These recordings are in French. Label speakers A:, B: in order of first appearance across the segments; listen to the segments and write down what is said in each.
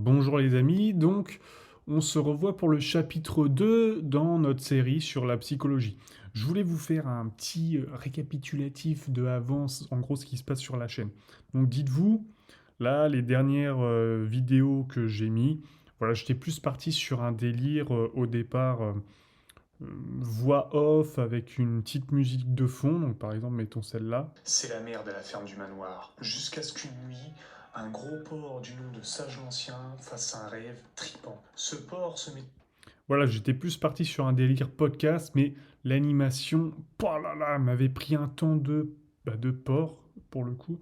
A: Bonjour les amis, donc on se revoit pour le chapitre 2 dans notre série sur la psychologie. Je voulais vous faire un petit récapitulatif de avance, en gros ce qui se passe sur la chaîne. Donc dites-vous, là les dernières vidéos que j'ai mis, voilà, j'étais plus parti sur un délire au départ, voix off avec une petite musique de fond, donc par exemple mettons celle-là.
B: C'est la merde à la ferme du manoir. Jusqu'à ce qu'une nuit, un gros porc du nom de Sage l'Ancien fasse un rêve tripant. Ce porc se met...
A: Voilà, j'étais plus parti sur un délire podcast, mais l'animation, oh là là, m'avait pris un temps de porc, pour le coup.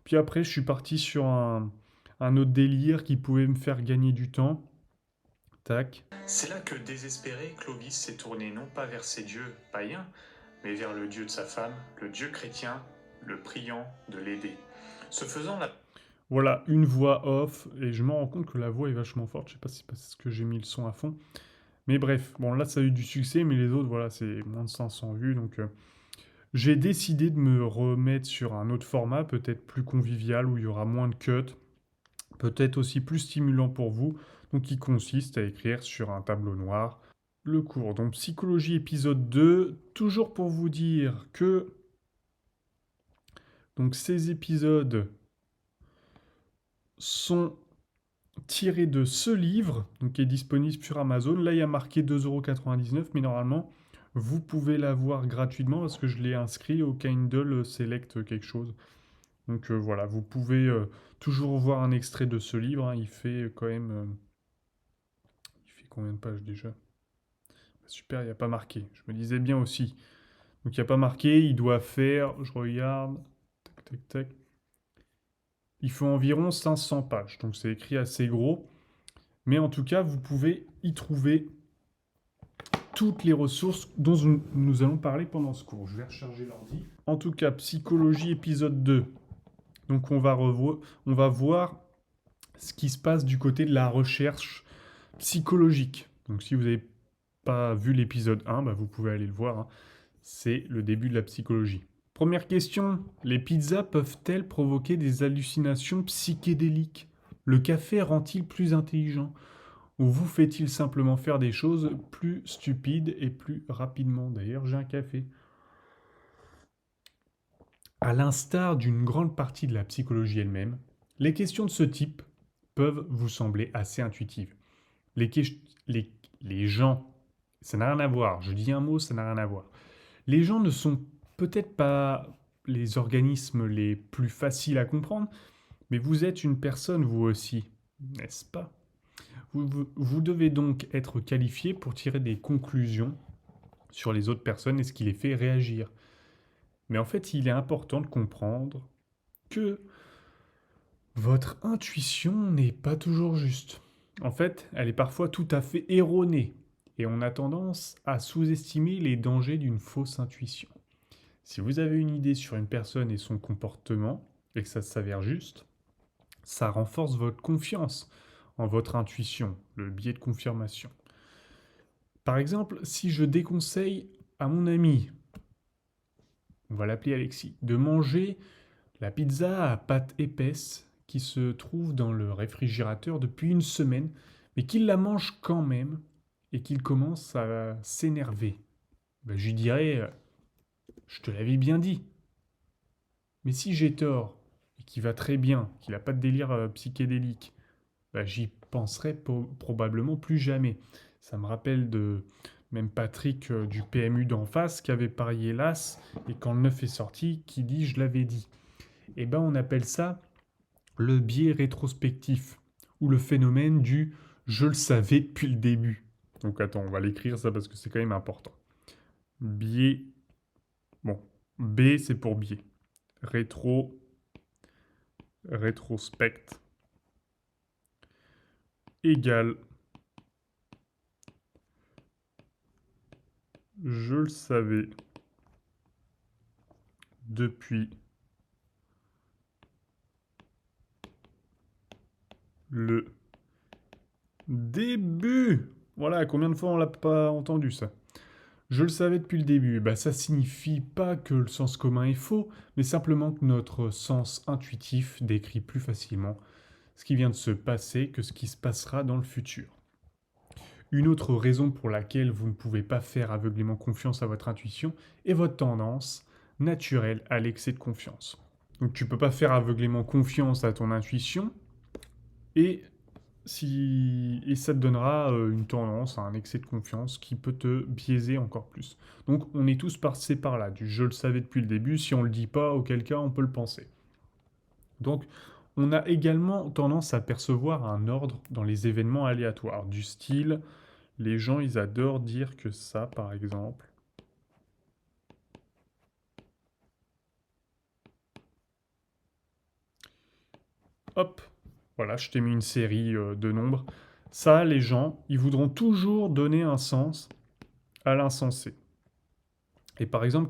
A: Puis après, je suis parti sur un autre délire qui pouvait me faire gagner du temps. Tac.
B: C'est là que, désespéré, Clovis s'est tourné non pas vers ses dieux païens, mais vers le dieu de sa femme, le dieu chrétien, le priant de l'aider. Ce faisant, la...
A: Voilà, une voix off, et je me rends compte que la voix est vachement forte. Je sais pas si c'est parce que j'ai mis le son à fond. Mais bref, bon là ça a eu du succès, mais les autres, voilà, c'est moins de 500 vues, donc j'ai décidé de me remettre sur un autre format, peut-être plus convivial, où il y aura moins de cuts, peut-être aussi plus stimulant pour vous, donc qui consiste à écrire sur un tableau noir le cours. Donc psychologie épisode 2, toujours pour vous dire que donc ces épisodes sont tirés de ce livre, donc qui est disponible sur Amazon. Là, il y a marqué 2,99 €, mais normalement, vous pouvez l'avoir gratuitement parce que je l'ai inscrit au Kindle Select quelque chose. Donc voilà, vous pouvez toujours voir un extrait de ce livre, hein. Il fait quand même... il fait combien de pages déjà? Super, il n'y a pas marqué. Je me disais bien aussi. Donc il n'y a pas marqué, il doit faire... Je regarde... Tac, tac, tac. Il fait environ 500 pages. Donc c'est écrit assez gros. Mais en tout cas, vous pouvez y trouver toutes les ressources dont nous allons parler pendant ce cours. Je vais recharger l'ordi. En tout cas, psychologie épisode 2. Donc on va voir ce qui se passe du côté de la recherche psychologique. Donc si vous n'avez pas vu l'épisode 1, bah, vous pouvez aller le voir, hein. C'est le début de la psychologie. Première question, les pizzas peuvent-elles provoquer des hallucinations psychédéliques? Le café rend-il plus intelligent? Ou vous fait-il simplement faire des choses plus stupides et plus rapidement? D'ailleurs, j'ai un café. À l'instar d'une grande partie de la psychologie elle-même, les questions de ce type peuvent vous sembler assez intuitives. Les, les, les gens, ça n'a rien à voir, je dis un mot, ça n'a rien à voir. Les gens ne sont peut-être pas les organismes les plus faciles à comprendre, mais vous êtes une personne vous aussi, n'est-ce pas? Vous devez donc être qualifié pour tirer des conclusions sur les autres personnes et ce qui les fait réagir. Mais en fait, il est important de comprendre que votre intuition n'est pas toujours juste. En fait, elle est parfois tout à fait erronée et on a tendance à sous-estimer les dangers d'une fausse intuition. Si vous avez une idée sur une personne et son comportement et que ça s'avère juste, ça renforce votre confiance en votre intuition, le biais de confirmation. Par exemple, si je déconseille à mon ami, on va l'appeler Alexis, de manger la pizza à pâte épaisse qui se trouve dans le réfrigérateur depuis une semaine, mais qu'il la mange quand même et qu'il commence à s'énerver, ben, je lui dirais je te l'avais bien dit. Mais si j'ai tort et qu'il va très bien, qu'il n'a pas de délire psychédélique, ben, j'y penserai probablement plus jamais. Ça me rappelle de même Patrick du PMU d'en face qui avait parié l'as et quand le 9 est sorti, qui dit je l'avais dit. Eh ben on appelle ça le biais rétrospectif ou le phénomène du je le savais depuis le début. Donc attends, on va l'écrire ça parce que c'est quand même important. Biais, bon, B c'est pour biais. Rétrospect égale je le savais depuis le début. Voilà, combien de fois on l'a pas entendu ça? Je le savais depuis le début. Bah, ça signifie pas que le sens commun est faux, mais simplement que notre sens intuitif décrit plus facilement ce qui vient de se passer que ce qui se passera dans le futur. Une autre raison pour laquelle vous ne pouvez pas faire aveuglément confiance à votre intuition est votre tendance naturelle à l'excès de confiance. Donc tu ne peux pas faire aveuglément confiance à ton intuition et, ça te donnera une tendance à un excès de confiance qui peut te biaiser encore plus. Donc on est tous passés par là, du je le savais depuis le début, si on ne le dit pas, auquel cas on peut le penser. Donc on a également tendance à percevoir un ordre dans les événements aléatoires, du style les gens, ils adorent dire que ça, par exemple. Hop, voilà, je t'ai mis une série de nombres. Ça, les gens, ils voudront toujours donner un sens à l'insensé. Et par exemple,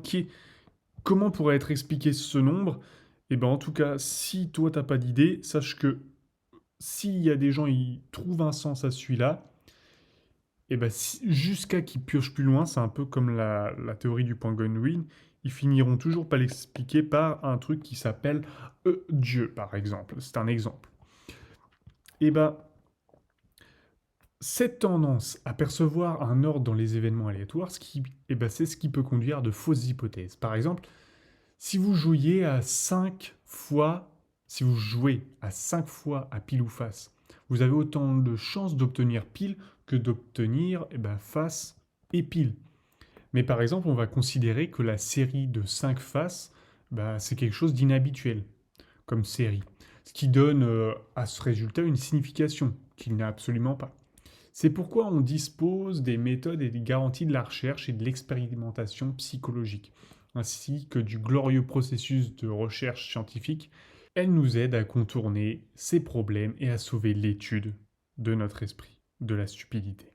A: comment pourrait être expliqué ce nombre? Eh bien, en tout cas, si toi, t'as pas d'idée, sache que s'il y a des gens, ils trouvent un sens à celui-là, et ben, jusqu'à qu'ils piochent plus loin, c'est un peu comme la théorie du penguin, ils finiront toujours par l'expliquer par un truc qui s'appelle Dieu, par exemple. C'est un exemple. Et ben, cette tendance à percevoir un ordre dans les événements aléatoires, c'est ce qui peut conduire à de fausses hypothèses. Par exemple, si vous jouiez à 5 fois, si vous jouez à 5 fois à pile ou face, vous avez autant de chances d'obtenir pile que d'obtenir face et pile. Mais par exemple, on va considérer que la série de 5 faces, c'est quelque chose d'inhabituel comme série. Ce qui donne à ce résultat une signification qu'il n'a absolument pas. C'est pourquoi on dispose des méthodes et des garanties de la recherche et de l'expérimentation psychologique, ainsi que du glorieux processus de recherche scientifique. Elle nous aide à contourner ces problèmes et à sauver l'étude de notre esprit, de la stupidité.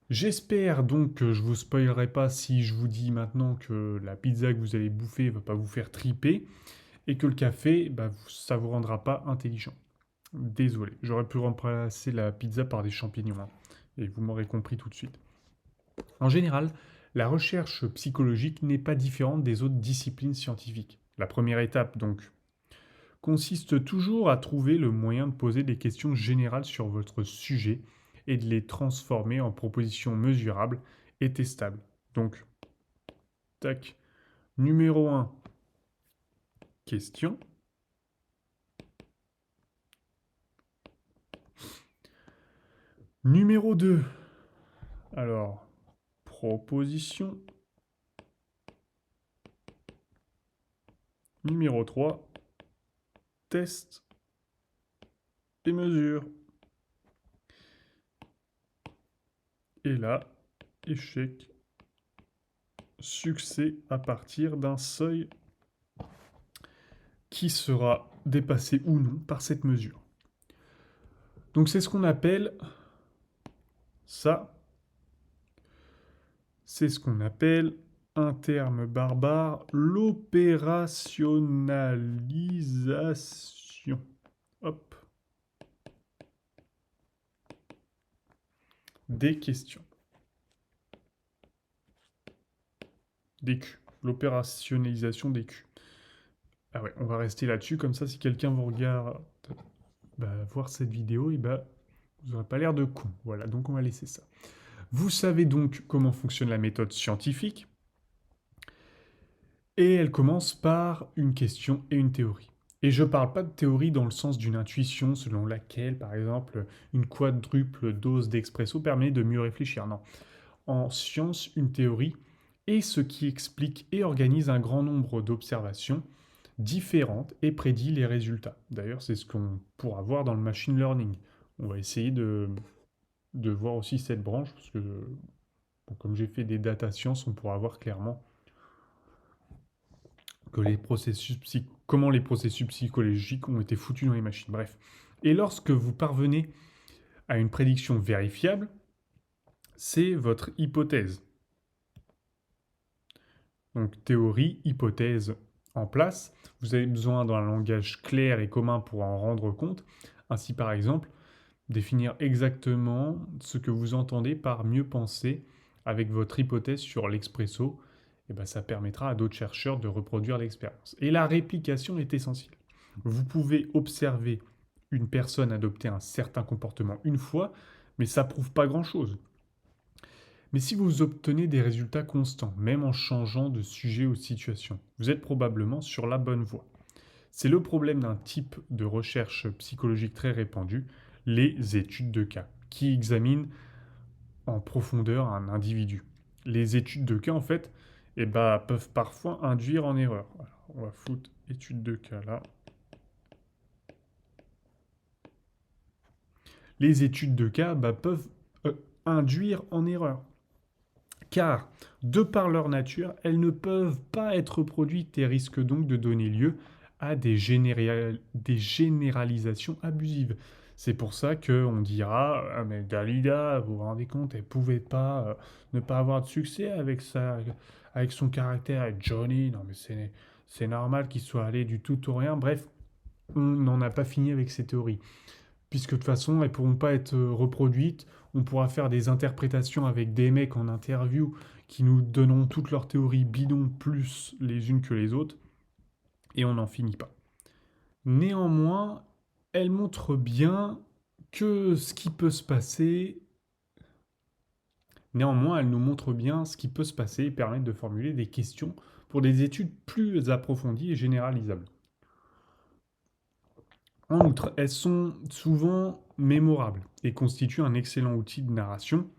A: J'espère donc que je vous spoilerai pas si je vous dis maintenant que la pizza que vous allez bouffer va pas vous faire triper et que le café, ça vous rendra pas intelligent. Désolé, j'aurais pu remplacer la pizza par des champignons, hein, et vous m'aurez compris tout de suite. En général, la recherche psychologique n'est pas différente des autres disciplines scientifiques. La première étape, donc, consiste toujours à trouver le moyen de poser des questions générales sur votre sujet et de les transformer en propositions mesurables et testables. Donc, tac, numéro 1, question. Numéro 2, alors, proposition. Numéro 3, test et mesure. Et là, échec, succès à partir d'un seuil qui sera dépassé ou non par cette mesure. Donc c'est ce qu'on appelle ça. C'est ce qu'on appelle un terme barbare, l'opérationnalisation. Hop. Des questions. Des Q. L'opérationnalisation des Q. Ah ouais, on va rester là-dessus, comme ça si quelqu'un vous regarde voir cette vidéo, et vous n'aurez pas l'air de con. Voilà, donc on va laisser ça. Vous savez donc comment fonctionne la méthode scientifique, et elle commence par une question et une théorie. Et je ne parle pas de théorie dans le sens d'une intuition selon laquelle, par exemple, une quadruple dose d'expresso permet de mieux réfléchir. Non. En science, une théorie est ce qui explique et organise un grand nombre d'observations différentes et prédit les résultats. D'ailleurs, c'est ce qu'on pourra voir dans le machine learning. On va essayer de voir aussi cette branche, parce que comme j'ai fait des data science, on pourra voir clairement que comment les processus psychologiques ont été foutus dans les machines. Bref. Et lorsque vous parvenez à une prédiction vérifiable, c'est votre hypothèse. Donc théorie, hypothèse en place. Vous avez besoin d'un langage clair et commun pour en rendre compte. Ainsi par exemple, définir exactement ce que vous entendez par mieux penser avec votre hypothèse sur l'expresso. Ça permettra à d'autres chercheurs de reproduire l'expérience. Et la réplication est essentielle. Vous pouvez observer une personne adopter un certain comportement une fois, mais ça prouve pas grand-chose. Mais si vous obtenez des résultats constants, même en changeant de sujet ou de situation, vous êtes probablement sur la bonne voie. C'est le problème d'un type de recherche psychologique très répandu, les études de cas, qui examinent en profondeur un individu. Les études de cas, en fait, peuvent parfois induire en erreur. Alors, on va foutre études de cas là. Les études de cas peuvent induire en erreur. Car, de par leur nature, elles ne peuvent pas être reproduites et risquent donc de donner lieu à des généralisations abusives. C'est pour ça qu'on dira ah, mais Dalida, vous vous rendez compte, elle pouvait pas ne pas avoir de succès avec son caractère. Et Johnny, non mais c'est normal qu'il soit allé du tout au rien. Bref, on n'en a pas fini avec ces théories puisque de toute façon, elles ne pourront pas être reproduites. On pourra faire des interprétations avec des mecs en interview qui nous donneront toutes leurs théories bidons plus les unes que les autres, et on n'en finit pas. Néanmoins, elles montrent bien que ce qui peut se passer... Néanmoins, elles nous montrent bien ce qui peut se passer et permettent de formuler des questions pour des études plus approfondies et généralisables. En outre, elles sont souvent mémorables et constituent un excellent outil de narration,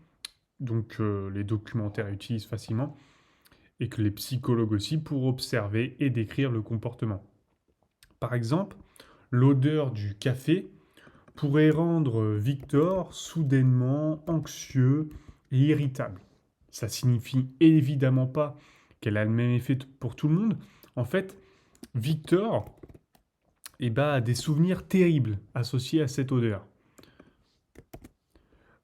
A: donc les documentaires utilisent facilement, et que les psychologues aussi pour observer et décrire le comportement. Par exemple, l'odeur du café pourrait rendre Victor soudainement anxieux et irritable. Ça signifie évidemment pas qu'elle a le même effet pour tout le monde. En fait, Victor a des souvenirs terribles associés à cette odeur.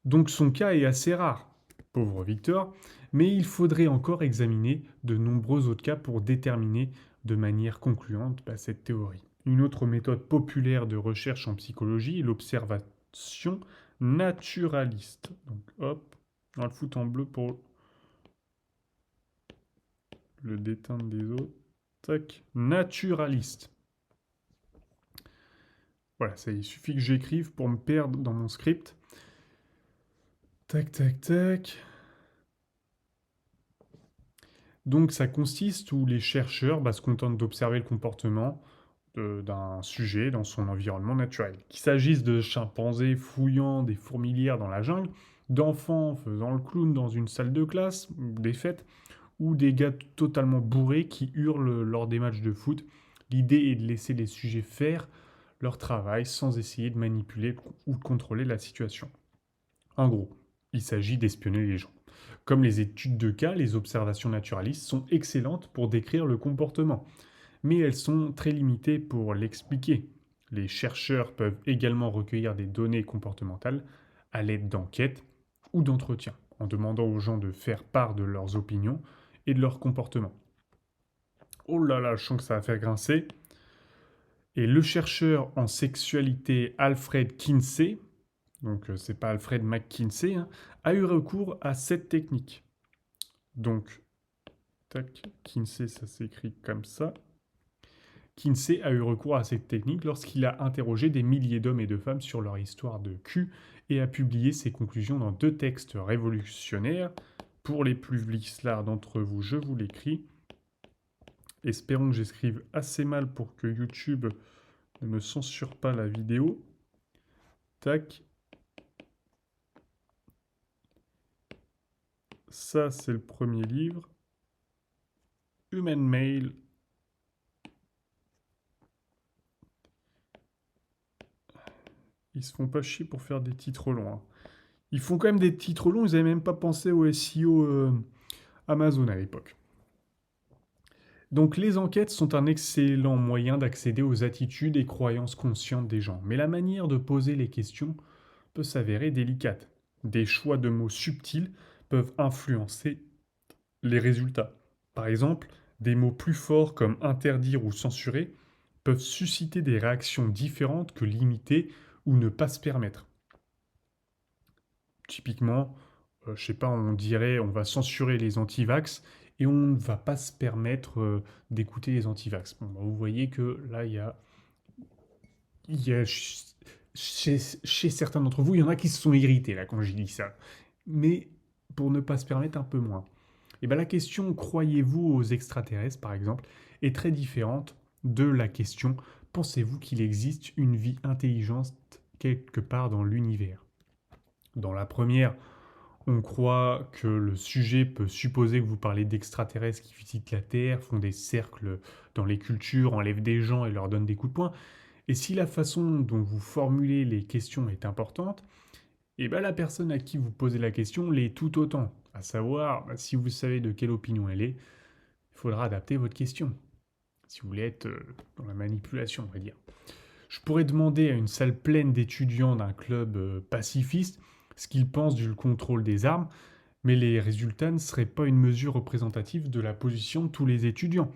A: Donc son cas est assez rare, pauvre Victor, mais il faudrait encore examiner de nombreux autres cas pour déterminer de manière concluante cette théorie. Une autre méthode populaire de recherche en psychologie est l'observation naturaliste. Donc hop, on va le foutre en bleu pour le déteindre des autres. Tac, naturaliste. Voilà, ça, il suffit que j'écrive pour me perdre dans mon script. Tac, tac, tac. Donc ça consiste où les chercheurs se contentent d'observer le comportement d'un sujet dans son environnement naturel. Qu'il s'agisse de chimpanzés fouillant des fourmilières dans la jungle, d'enfants faisant le clown dans une salle de classe, des fêtes, ou des gars totalement bourrés qui hurlent lors des matchs de foot. L'idée est de laisser les sujets faire leur travail sans essayer de manipuler ou de contrôler la situation. En gros, il s'agit d'espionner les gens. Comme les études de cas, les observations naturalistes sont excellentes pour décrire le comportement, mais elles sont très limitées pour l'expliquer. Les chercheurs peuvent également recueillir des données comportementales à l'aide d'enquêtes ou d'entretiens, en demandant aux gens de faire part de leurs opinions et de leur comportement. Oh là là, je sens que ça va faire grincer. Et le chercheur en sexualité Alfred Kinsey, donc c'est pas Alfred McKinsey, a eu recours à cette technique. Donc, tac, Kinsey, ça s'écrit comme ça. Kinsey a eu recours à cette technique lorsqu'il a interrogé des milliers d'hommes et de femmes sur leur histoire de cul et a publié ses conclusions dans 2 textes révolutionnaires. Pour les plus vlislards d'entre vous, je vous l'écris. Espérons que j'écrive assez mal pour que YouTube ne me censure pas la vidéo. Tac. Ça, c'est le premier livre. Human Mail. Ils se font pas chier pour faire des titres longs. Hein. Ils font quand même des titres longs, ils n'avaient même pas pensé au SEO Amazon à l'époque. Donc les enquêtes sont un excellent moyen d'accéder aux attitudes et croyances conscientes des gens. Mais la manière de poser les questions peut s'avérer délicate. Des choix de mots subtils peuvent influencer les résultats. Par exemple, des mots plus forts comme interdire ou censurer peuvent susciter des réactions différentes que limiter ou ne pas se permettre. Typiquement, je sais pas, on dirait on va censurer les antivax et on ne va pas se permettre d'écouter les antivax. Bon, vous voyez que là, il y a chez certains d'entre vous, il y en a qui se sont irrités là quand j'ai dit ça. Mais pour ne pas se permettre un peu moins. Et bien la question croyez-vous aux extraterrestres par exemple est très différente de la question pensez-vous qu'il existe une vie intelligente quelque part dans l'univers. Dans la première, on croit que le sujet peut supposer que vous parlez d'extraterrestres qui visitent la Terre, font des cercles dans les cultures, enlèvent des gens et leur donnent des coups de poing. Et si la façon dont vous formulez les questions est importante, et bien la personne à qui vous posez la question l'est tout autant. À savoir, si vous savez de quelle opinion elle est, il faudra adapter votre question. Si vous voulez être dans la manipulation, on va dire. Je pourrais demander à une salle pleine d'étudiants d'un club pacifiste ce qu'ils pensent du contrôle des armes, mais les résultats ne seraient pas une mesure représentative de la position de tous les étudiants.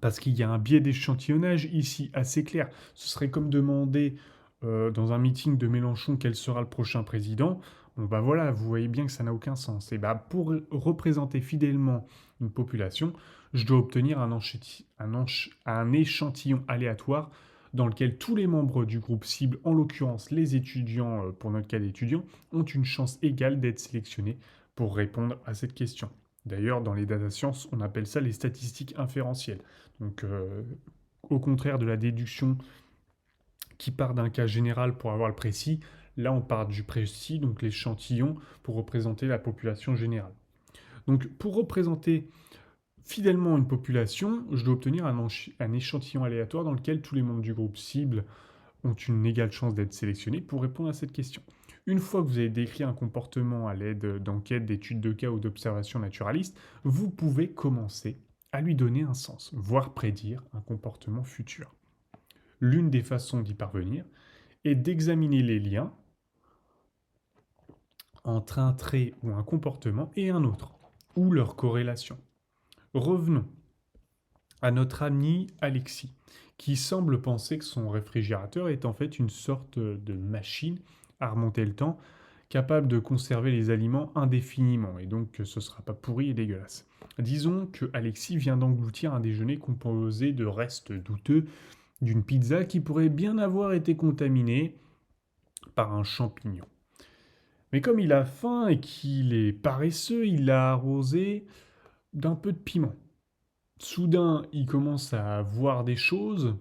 A: Parce qu'il y a un biais d'échantillonnage ici assez clair. Ce serait comme demander dans un meeting de Mélenchon quel sera le prochain président. Bon bah voilà, vous voyez bien que ça n'a aucun sens. Et bah pour représenter fidèlement une population, je dois obtenir un échantillon aléatoire dans lequel tous les membres du groupe cible, en l'occurrence les étudiants pour notre cas d'étudiants, ont une chance égale d'être sélectionnés pour répondre à cette question. D'ailleurs, dans les data science, on appelle ça les statistiques inférentielles. Donc, au contraire de la déduction qui part d'un cas général pour avoir le précis, là on part du précis, donc l'échantillon, pour représenter la population générale. Donc, pour représenter fidèlement une population, je dois obtenir un échantillon aléatoire dans lequel tous les membres du groupe cible ont une égale chance d'être sélectionnés pour répondre à cette question. Une fois que vous avez décrit un comportement à l'aide d'enquêtes, d'études de cas ou d'observations naturalistes, vous pouvez commencer à lui donner un sens, voire prédire un comportement futur. L'une des façons d'y parvenir est d'examiner les liens entre un trait ou un comportement et un autre, ou leur corrélation. Revenons à notre ami Alexis, qui semble penser que son réfrigérateur est en fait une sorte de machine à remonter le temps, capable de conserver les aliments indéfiniment, et donc que ce ne sera pas pourri et dégueulasse. Disons que Alexis vient d'engloutir un déjeuner composé de restes douteux d'une pizza qui pourrait bien avoir été contaminée par un champignon. Mais comme il a faim et qu'il est paresseux, il l'a arrosé d'un peu de piment. Soudain, il commence à voir des choses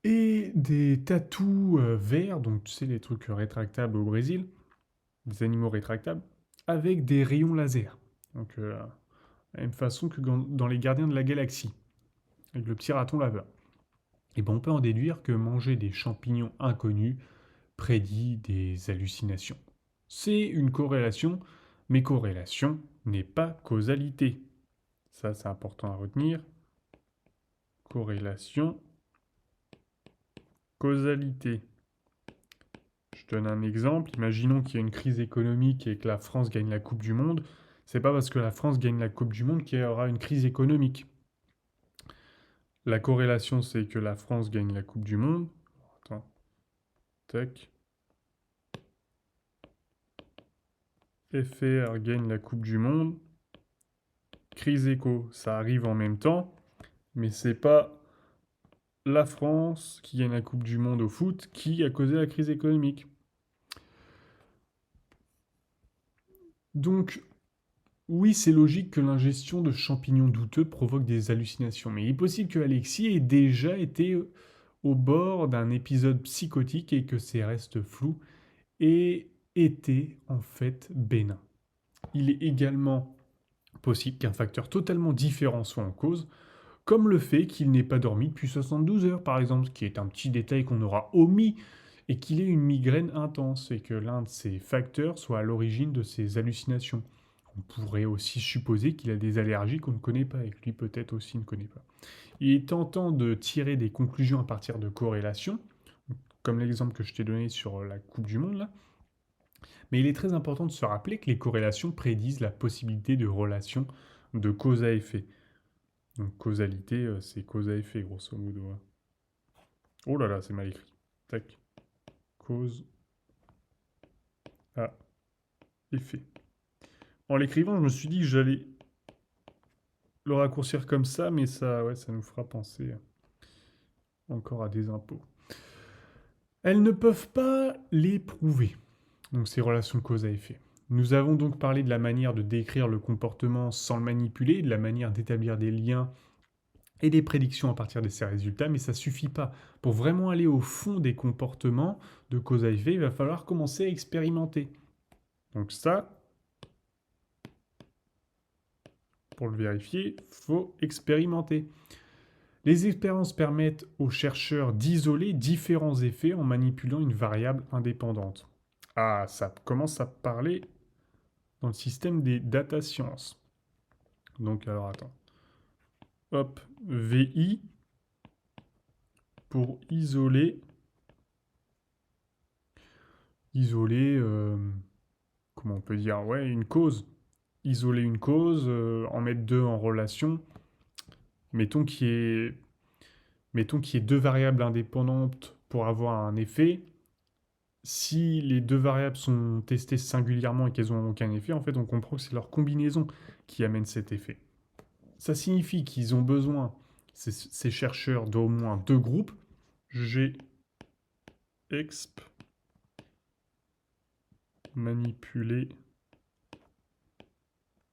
A: et des tatous verts, donc tu sais les trucs rétractables au Brésil, des animaux rétractables, avec des rayons laser. Donc de la même façon que dans les Gardiens de la Galaxie, avec le petit raton laveur. Et bon, on peut en déduire que manger des champignons inconnus prédit des hallucinations. C'est une corrélation, mais corrélation n'est pas causalité. Ça, c'est important à retenir. Corrélation, causalité. Je donne un exemple. Imaginons qu'il y a une crise économique et que la France gagne la Coupe du Monde. C'est pas parce que la France gagne la Coupe du Monde qu'il y aura une crise économique. La corrélation, c'est que la France gagne la Coupe du Monde. Attends. Tac. FR gagne la Coupe du Monde. Crise éco, ça arrive en même temps, mais c'est pas la France qui gagne la Coupe du Monde au foot qui a causé la crise économique. Donc, oui, c'est logique que l'ingestion de champignons douteux provoque des hallucinations, mais il est possible que Alexis ait déjà été au bord d'un épisode psychotique et que ses restes flous aient été en fait bénins. Il est également possible qu'un facteur totalement différent soit en cause, comme le fait qu'il n'ait pas dormi depuis 72 heures par exemple, ce qui est un petit détail qu'on aura omis, et qu'il ait une migraine intense, et que l'un de ces facteurs soit à l'origine de ses hallucinations. On pourrait aussi supposer qu'il a des allergies qu'on ne connaît pas, et que lui peut-être aussi ne connaît pas. Il est tentant de tirer des conclusions à partir de corrélations, comme l'exemple que je t'ai donné sur la Coupe du Monde là, mais il est très important de se rappeler que les corrélations prédisent la possibilité de relations de cause à effet. Donc causalité, c'est cause à effet, grosso modo. Oh là là, c'est mal écrit. Tac. Cause à effet. En l'écrivant, je me suis dit que j'allais le raccourcir comme ça, mais ça, ouais, ça nous fera penser encore à des impôts. Elles ne peuvent pas les prouver, donc ces relations de cause à effet. Nous avons donc parlé de la manière de décrire le comportement sans le manipuler, de la manière d'établir des liens et des prédictions à partir de ces résultats, mais ça suffit pas. Pour vraiment aller au fond des comportements de cause à effet, il va falloir commencer à expérimenter. Donc ça, pour le vérifier, il faut expérimenter. Les expériences permettent aux chercheurs d'isoler différents effets en manipulant une variable indépendante. Ah, ça commence à parler dans le système des data science. Donc alors attends. Hop, VI pour isoler, comment on peut dire, ouais, une cause. Isoler une cause, en mettre deux en relation. Mettons qu'il y ait, mettons qu'il y ait deux variables indépendantes pour avoir un effet. Si les deux variables sont testées singulièrement et qu'elles n'ont aucun effet, en fait, on comprend que c'est leur combinaison qui amène cet effet. Ça signifie qu'ils ont besoin, ces chercheurs, d'au moins deux groupes, G exp manipulé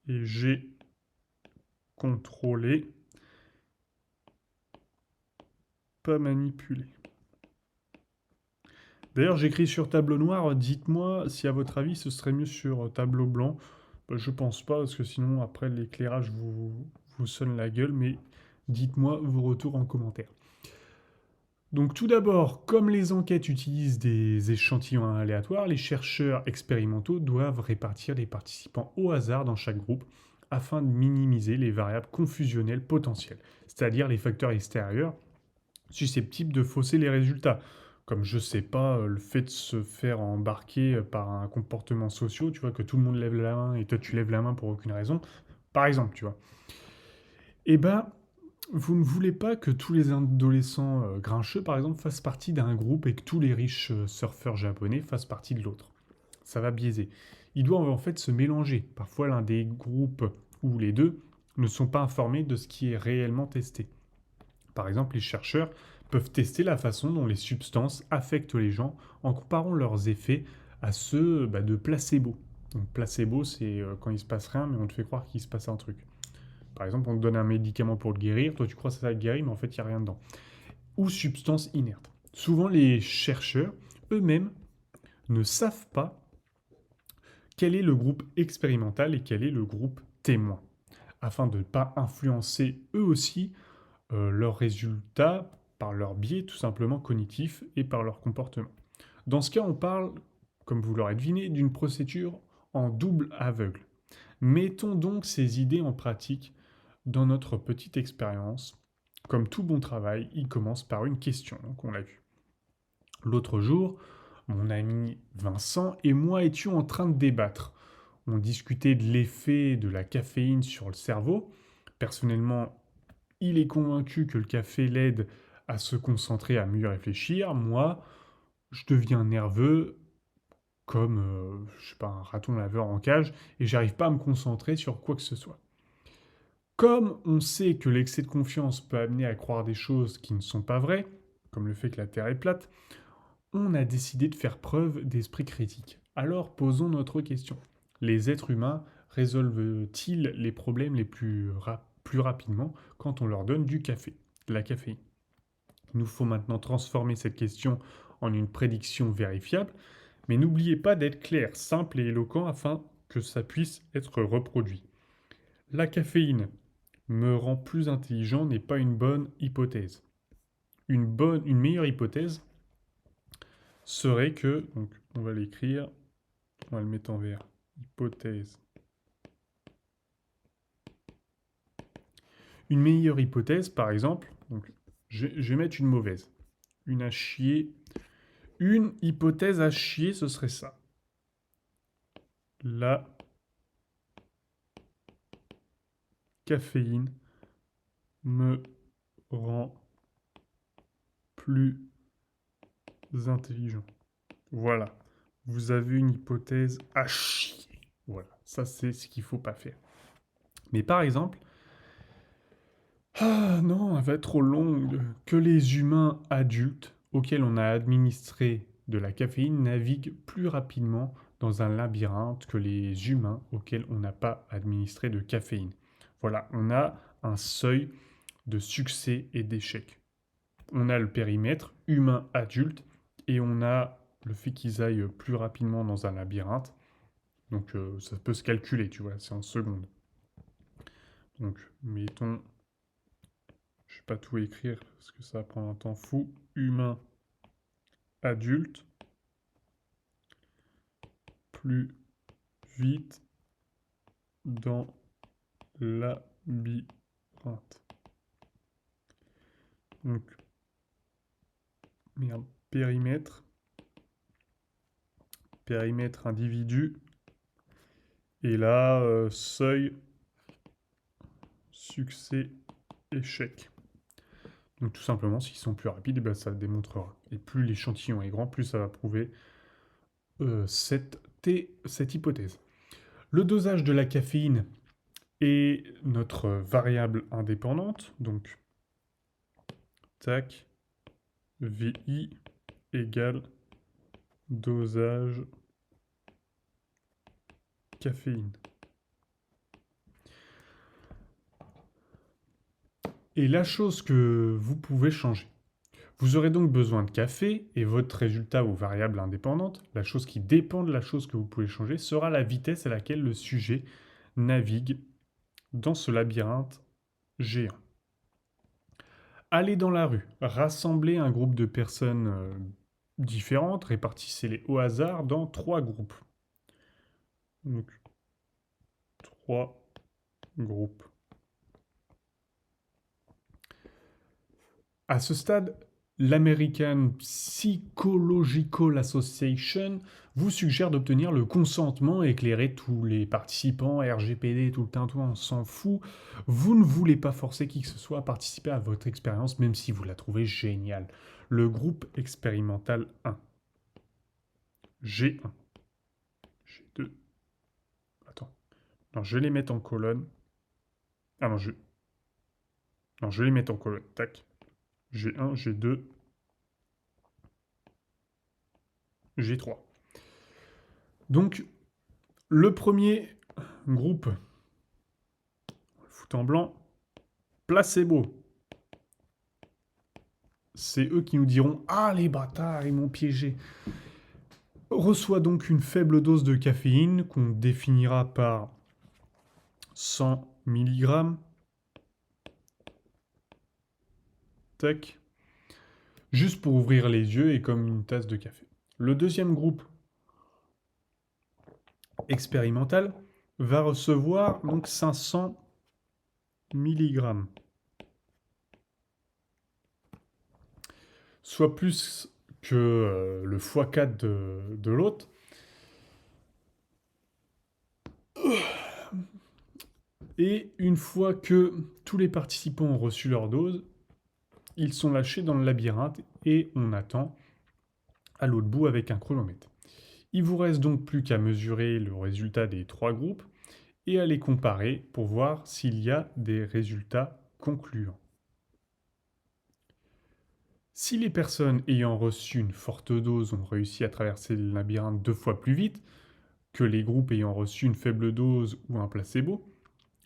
A: et G contrôlé, pas manipulé. D'ailleurs, j'écris sur tableau noir, dites-moi si à votre avis ce serait mieux sur tableau blanc. Je pense pas, parce que sinon après l'éclairage vous sonne la gueule, mais dites-moi vos retours en commentaire. Donc tout d'abord, comme les enquêtes utilisent des échantillons aléatoires, les chercheurs expérimentaux doivent répartir les participants au hasard dans chaque groupe afin de minimiser les variables confusionnelles potentielles, c'est-à-dire les facteurs extérieurs susceptibles de fausser les résultats. Comme je sais pas, le fait de se faire embarquer par un comportement social, tu vois, que tout le monde lève la main et toi tu lèves la main pour aucune raison, par exemple, tu vois. Eh ben, vous ne voulez pas que tous les adolescents grincheux, par exemple, fassent partie d'un groupe et que tous les riches surfeurs japonais fassent partie de l'autre. Ça va biaiser. Ils doivent en fait se mélanger. Parfois, l'un des groupes ou les deux ne sont pas informés de ce qui est réellement testé. Par exemple, les chercheurs peuvent tester la façon dont les substances affectent les gens en comparant leurs effets à ceux de placebo. Donc placebo, c'est quand il se passe rien, mais on te fait croire qu'il se passe un truc. Par exemple, on te donne un médicament pour le guérir, toi tu crois que ça va te guérir, mais en fait, il n'y a rien dedans. Ou substance inerte. Souvent, les chercheurs eux-mêmes ne savent pas quel est le groupe expérimental et quel est le groupe témoin, afin de ne pas influencer eux aussi leurs résultats par leur biais tout simplement cognitif et par leur comportement. Dans ce cas, on parle, comme vous l'aurez deviné, d'une procédure en double aveugle. Mettons donc ces idées en pratique dans notre petite expérience. Comme tout bon travail, il commence par une question, donc on l'a vu. L'autre jour, mon ami Vincent et moi étions en train de débattre. On discutait de l'effet de la caféine sur le cerveau. Personnellement, il est convaincu que le café l'aide à se concentrer, à mieux réfléchir. Moi, je deviens nerveux comme, je sais pas, un raton laveur en cage et j'arrive pas à me concentrer sur quoi que ce soit. Comme on sait que l'excès de confiance peut amener à croire des choses qui ne sont pas vraies, comme le fait que la Terre est plate, on a décidé de faire preuve d'esprit critique. Alors posons notre question. Les êtres humains résolvent-ils les problèmes les plus rapidement quand on leur donne du café, de la caféine? Il nous faut maintenant transformer cette question en une prédiction vérifiable, mais n'oubliez pas d'être clair, simple et éloquent afin que ça puisse être reproduit. La caféine me rend plus intelligent n'est pas une bonne hypothèse. Une meilleure hypothèse serait que, donc on va l'écrire, on va le mettre en vert, hypothèse. Une meilleure hypothèse, par exemple, donc je vais mettre une mauvaise, une à chier. Une hypothèse à chier, ce serait ça. La caféine me rend plus intelligent. Voilà. Vous avez une hypothèse à chier. Voilà. Ça, c'est ce qu'il ne faut pas faire. Mais par exemple, Ah non, elle va être trop longue. Que les humains adultes auxquels on a administré de la caféine naviguent plus rapidement dans un labyrinthe que les humains auxquels on n'a pas administré de caféine. Voilà, on a un seuil de succès et d'échec. On a le périmètre humain adulte et on a le fait qu'ils aillent plus rapidement dans un labyrinthe. Donc ça peut se calculer, tu vois, c'est en secondes. Donc mettons, je vais pas tout écrire parce que ça va prendre un temps fou. Humain adulte, plus vite dans labyrinthe. Donc, merde, périmètre, périmètre individu. Et là, seuil, succès, échec. Donc tout simplement, s'ils sont plus rapides, eh ben, ça le démontrera. Et plus l'échantillon est grand, plus ça va prouver cette hypothèse. Le dosage de la caféine est notre variable indépendante. Donc, tac, VI égale dosage caféine. Et la chose que vous pouvez changer. Vous aurez donc besoin de café et votre résultat ou variable indépendante, la chose qui dépend de la chose que vous pouvez changer, sera la vitesse à laquelle le sujet navigue dans ce labyrinthe géant. Allez dans la rue, rassemblez un groupe de personnes différentes, répartissez-les au hasard dans 3 groupes. Donc, 3 groupes. À ce stade, l'American Psychological Association vous suggère d'obtenir le consentement éclairé. Tous les participants, RGPD, tout le tintouin, on s'en fout. Vous ne voulez pas forcer qui que ce soit à participer à votre expérience, même si vous la trouvez géniale. Le groupe expérimental 1. G1. G2. Attends. Non, je vais les mettre en colonne. Ah non, non, je vais les mettre en colonne. Tac. G1, G2, G3. Donc, le premier groupe, on le fout en blanc, placebo. C'est eux qui nous diront « Ah, les bâtards, ils m'ont piégé !» Reçoit donc une faible dose de caféine qu'on définira par 100 mg. Tac. Juste pour ouvrir les yeux et comme une tasse de café. Le deuxième groupe expérimental va recevoir donc 500 mg. Soit plus que le x4 de l'autre. Et une fois que tous les participants ont reçu leur dose, ils sont lâchés dans le labyrinthe et on attend à l'autre bout avec un chronomètre. Il vous reste donc plus qu'à mesurer le résultat des 3 groupes et à les comparer pour voir s'il y a des résultats concluants. Si les personnes ayant reçu une forte dose ont réussi à traverser le labyrinthe 2 fois plus vite que les groupes ayant reçu une faible dose ou un placebo,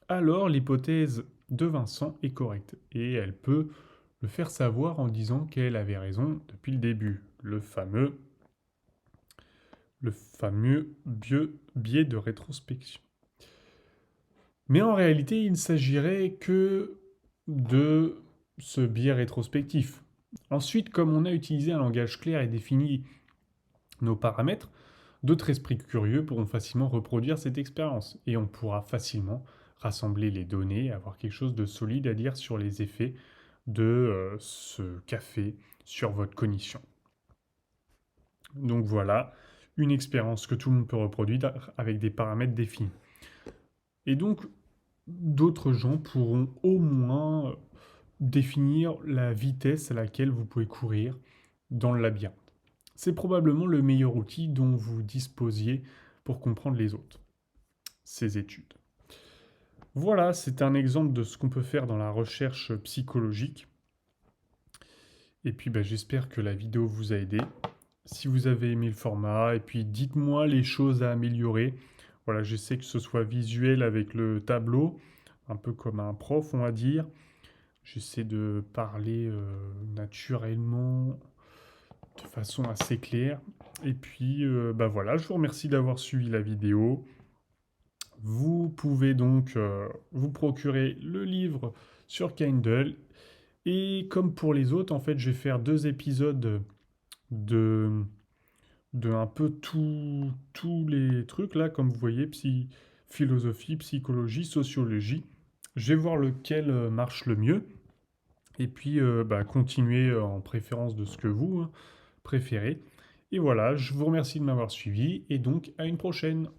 A: alors l'hypothèse de Vincent est correcte et elle peut le faire savoir en disant qu'elle avait raison depuis le début. Le fameux biais de rétrospection. Mais en réalité, il ne s'agirait que de ce biais rétrospectif. Ensuite, comme on a utilisé un langage clair et défini nos paramètres, d'autres esprits curieux pourront facilement reproduire cette expérience et on pourra facilement rassembler les données, avoir quelque chose de solide à dire sur les effets de ce café sur votre cognition. Donc voilà, une expérience que tout le monde peut reproduire avec des paramètres définis. Et donc, d'autres gens pourront au moins définir la vitesse à laquelle vous pouvez courir dans le labyrinthe. C'est probablement le meilleur outil dont vous disposiez pour comprendre les autres, ces études. Voilà, c'est un exemple de ce qu'on peut faire dans la recherche psychologique. Et puis j'espère que la vidéo vous a aidé. Si vous avez aimé le format, et puis dites-moi les choses à améliorer. Voilà, j'essaie que ce soit visuel avec le tableau, un peu comme un prof, on va dire. J'essaie de parler naturellement, de façon assez claire. Et puis, voilà, je vous remercie d'avoir suivi la vidéo. Vous pouvez donc vous procurer le livre sur Kindle. Et comme pour les autres, en fait, je vais faire 2 épisodes de, de un peu tous les trucs là, comme vous voyez, philosophie, psychologie, sociologie. Je vais voir lequel marche le mieux. Et puis, continuer en préférence de ce que vous préférez. Et voilà, je vous remercie de m'avoir suivi et donc à une prochaine.